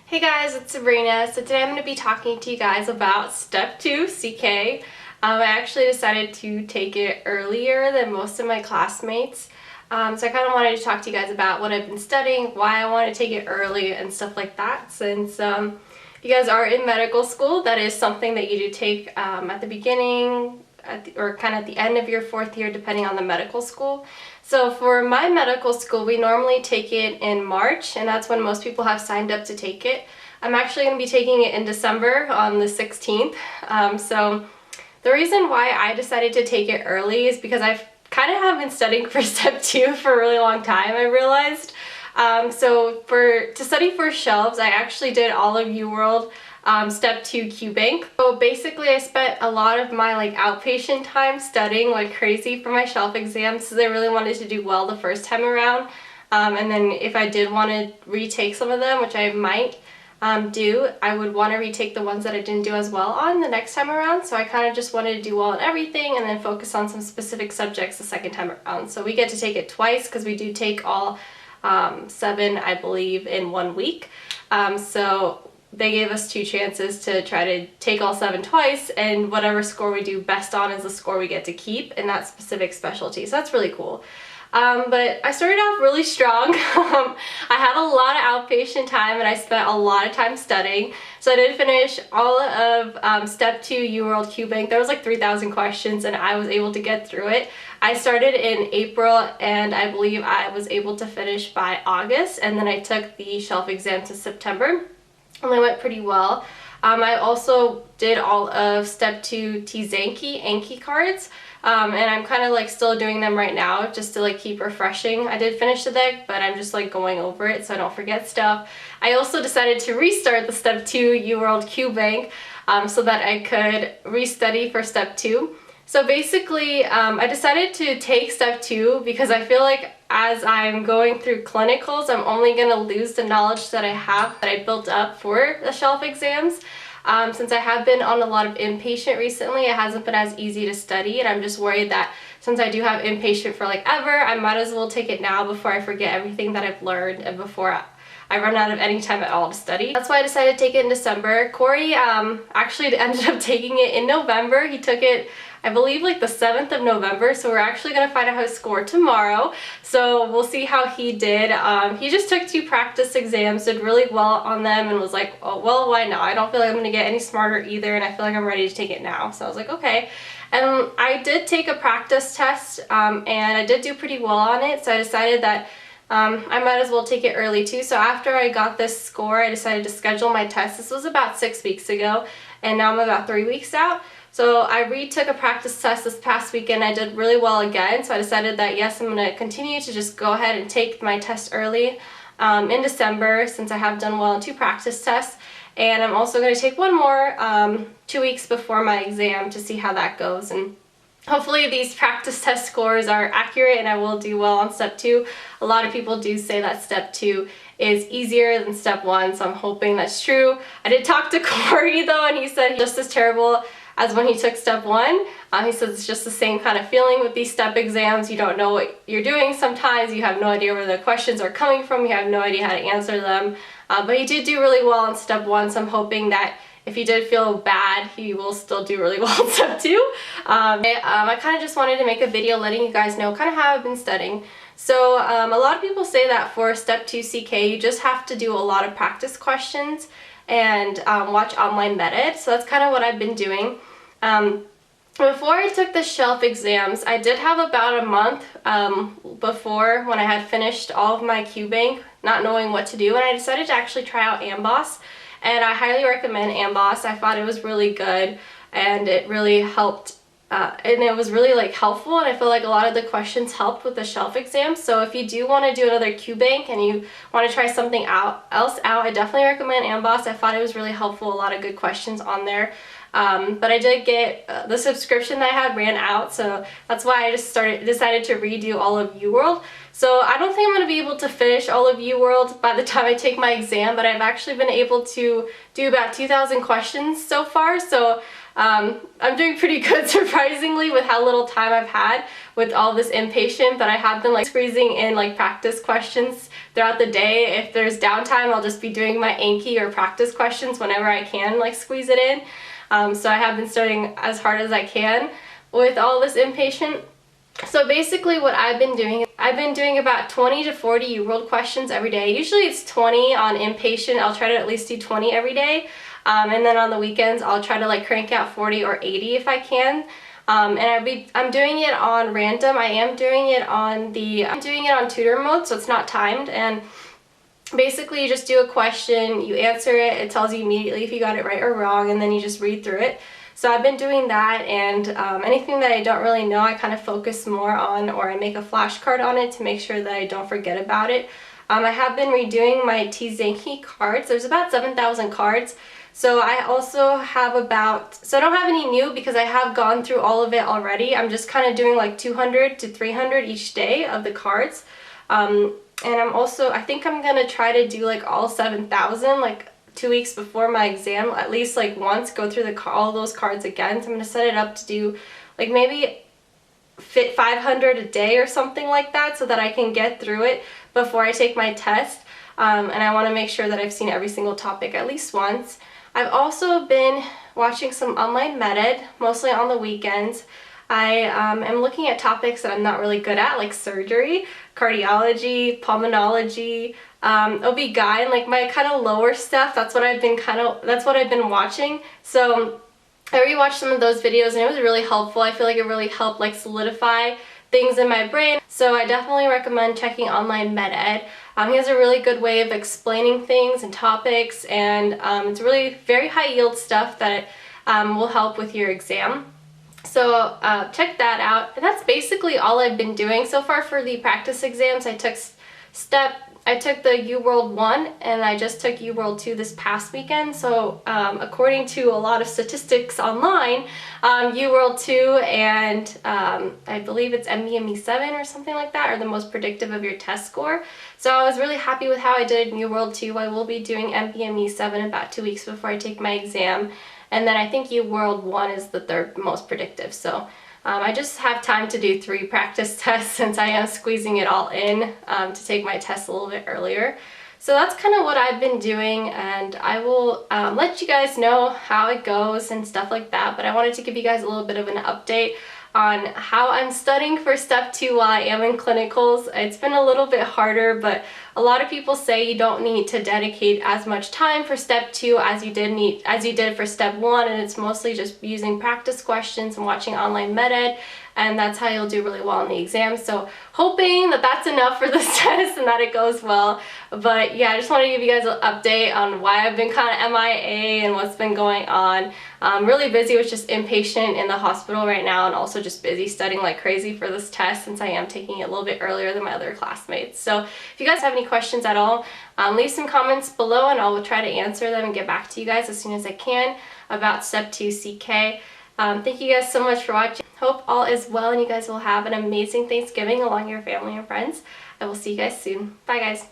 Hey guys, it's Sabrina. So today I'm going to be talking to you guys about Step 2 CK. I actually decided to take it earlier than most of my classmates. So I kind of wanted to talk to you guys about what I've been studying, why I want to take it early and stuff like that. Since you guys are in medical school, that is something that you do take at the beginning or kind of at the end of your fourth year, depending on the medical school. So for my medical school, we normally take it in March, and that's when most people have signed up to take it. I'm actually going to be taking it in December on the 16th. So the reason why I decided to take it early is because I've kind of have been studying for Step 2 for a really long time, I realized. So to study for shelves, I actually did all of UWorld Step 2 QBank. So basically I spent a lot of my outpatient time studying like crazy for my shelf exams because I really wanted to do well the first time around. And then if I did want to retake some of them, which I might do, I would want to retake the ones that I didn't do as well on the next time around. So I kind of just wanted to do well in everything and then focus on some specific subjects the second time around. So we get to take it twice because we do take all 7, I believe, in 1 week. So they gave us 2 chances to try to take all 7 twice, and whatever score we do best on is the score we get to keep in that specific specialty. So that's really cool. But I started off really strong. I had a lot of outpatient time and I spent a lot of time studying. So I did finish all of Step 2 UWorld QBank. There was like 3,000 questions and I was able to get through it. I started in April and I believe I was able to finish by August, and then I took the shelf exams in September and they went pretty well. I also did all of Step 2 Anki cards. And I'm kind of still doing them right now just to keep refreshing. I did finish the deck, but I'm just going over it so I don't forget stuff. I also decided to restart the Step 2 UWorld QBank so that I could restudy for Step 2. So basically, I decided to take Step 2 because I feel like as I'm going through clinicals, I'm only going to lose the knowledge that I have that I built up for the shelf exams. Since I have been on a lot of inpatient recently, it hasn't been as easy to study, and I'm just worried that since I do have inpatient for ever, I might as well take it now before I forget everything that I've learned and before I run out of any time at all to study. That's why I decided to take it in December. Corey actually ended up taking it in November. He took it, I believe, the 7th of November, so we're actually going to find out his score tomorrow. So we'll see how he did. He just took 2 practice exams, did really well on them, and was like, oh, well, why not? I don't feel like I'm going to get any smarter either, and I feel like I'm ready to take it now. So I was like, okay. And I did take a practice test, and I did do pretty well on it, so I decided that I might as well take it early too. So after I got this score, I decided to schedule my test. This was about 6 weeks ago, and now I'm about 3 weeks out. So I retook a practice test this past weekend. I did really well again, so I decided that yes, I'm going to continue to just go ahead and take my test early in December, since I have done well in 2 practice tests. And I'm also going to take one more 2 weeks before my exam to see how that goes. And hopefully these practice test scores are accurate and I will do well on Step 2. A lot of people do say that Step 2 is easier than Step 1, so I'm hoping that's true. I did talk to Corey though, and he said he's just as terrible as when he took Step 1. He says it's just the same kind of feeling with these step exams. You don't know what you're doing sometimes. You have no idea where the questions are coming from. You have no idea how to answer them. But he did do really well on Step 1, so I'm hoping that if he did feel bad, he will still do really well in Step 2. I kind of just wanted to make a video letting you guys know kind of how I've been studying. So a lot of people say that for Step 2 CK, you just have to do a lot of practice questions and watch online med-ed. So that's kind of what I've been doing. Before I took the shelf exams, I did have about a month before when I had finished all of my QBank, not knowing what to do, and I decided to actually try out AMBOSS. And I highly recommend AMBOSS. I thought it was really good and it really helped, and it was really helpful, and I feel like a lot of the questions helped with the shelf exam. So if you do want to do another QBank and you want to try something else out, I definitely recommend AMBOSS. I thought it was really helpful, a lot of good questions on there. But I did get the subscription that I had ran out, so that's why I just decided to redo all of UWorld. So I don't think I'm going to be able to finish all of UWorld by the time I take my exam, but I've actually been able to do about 2,000 questions so far, so I'm doing pretty good surprisingly with how little time I've had with all this inpatient, but I have been like squeezing in like practice questions throughout the day. If there's downtime, I'll just be doing my Anki or practice questions whenever I can like squeeze it in. So I have been studying as hard as I can with all this inpatient. So basically what I've been doing about 20 to 40 UWorld questions every day. Usually it's 20 on inpatient. I'll try to at least do 20 every day. And then on the weekends I'll try to like crank out 40 or 80 if I can. And I'm doing it on random. I'm doing it on tutor mode, so it's not timed. And basically you just do a question, you answer it, it tells you immediately if you got it right or wrong, and then you just read through it. So I've been doing that, and anything that I don't really know, I kind of focus more on, or I make a flashcard on it to make sure that I don't forget about it. I have been redoing my Tzanki cards. There's about 7,000 cards. So I also have so I don't have any new because I have gone through all of it already. I'm just kind of doing like 200 to 300 each day of the cards. And I think I'm going to try to do like all 7,000 like 2 weeks before my exam, at least like once, go through all those cards again. So I'm going to set it up to do like maybe 500 a day or something like that, so that I can get through it before I take my test. And I want to make sure that I've seen every single topic at least once. I've also been watching some online med ed, mostly on the weekends. I am looking at topics that I'm not really good at, like surgery, cardiology, pulmonology, OB-GYN, like my kind of lower stuff. That's what I've been watching. So I rewatched some of those videos and it was really helpful. I feel like it really helped like solidify things in my brain. So I definitely recommend checking online med ed. He has a really good way of explaining things and topics, and it's really very high yield stuff that will help with your exam. So check that out. And that's basically all I've been doing so far for the practice exams. I took the UWorld 1 and I just took UWorld 2 this past weekend. So according to a lot of statistics online, UWorld 2 and I believe it's MBME 7 or something like that are the most predictive of your test score. So I was really happy with how I did in UWorld 2. I will be doing MBME 7 about 2 weeks before I take my exam. And then I think UWorld 1 is the third most predictive. So I just have time to do 3 practice tests since I am squeezing it all in to take my test a little bit earlier. So that's kind of what I've been doing, and I will let you guys know how it goes and stuff like that. But I wanted to give you guys a little bit of an update on how I'm studying for Step 2 while I am in clinicals. It's been a little bit harder, but a lot of people say you don't need to dedicate as much time for Step 2 as you did for Step 1, and it's mostly just using practice questions and watching online med ed, and that's how you'll do really well in the exam. So hoping that that's enough for this test and that it goes well. But yeah, I just wanted to give you guys an update on why I've been kind of MIA and what's been going on. I'm really busy with just inpatient in the hospital right now, and also just busy studying like crazy for this test since I am taking it a little bit earlier than my other classmates. So if you guys have any questions at all, leave some comments below and I will try to answer them and get back to you guys as soon as I can about Step 2 CK. Thank you guys so much for watching. Hope all is well and you guys will have an amazing Thanksgiving along with your family and friends. I will see you guys soon. Bye guys.